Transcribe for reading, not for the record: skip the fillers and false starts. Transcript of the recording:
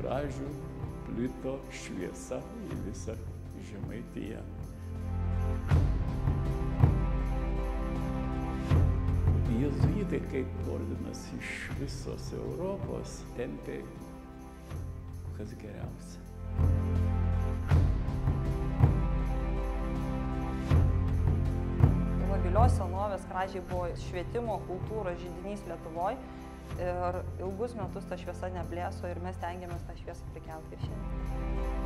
kražių plito šviesa į visą Žemaitiją. Jėzuitai kaip ordinas iš visos Europos tempė kas geriausia. Nuo gilios senovės kražiai buvo švietimo, kultūros židinys Lietuvoje ir ilgus metus ta šviesa neblėso ir mes stengiamės tą šviesą prikelti ir šiandien.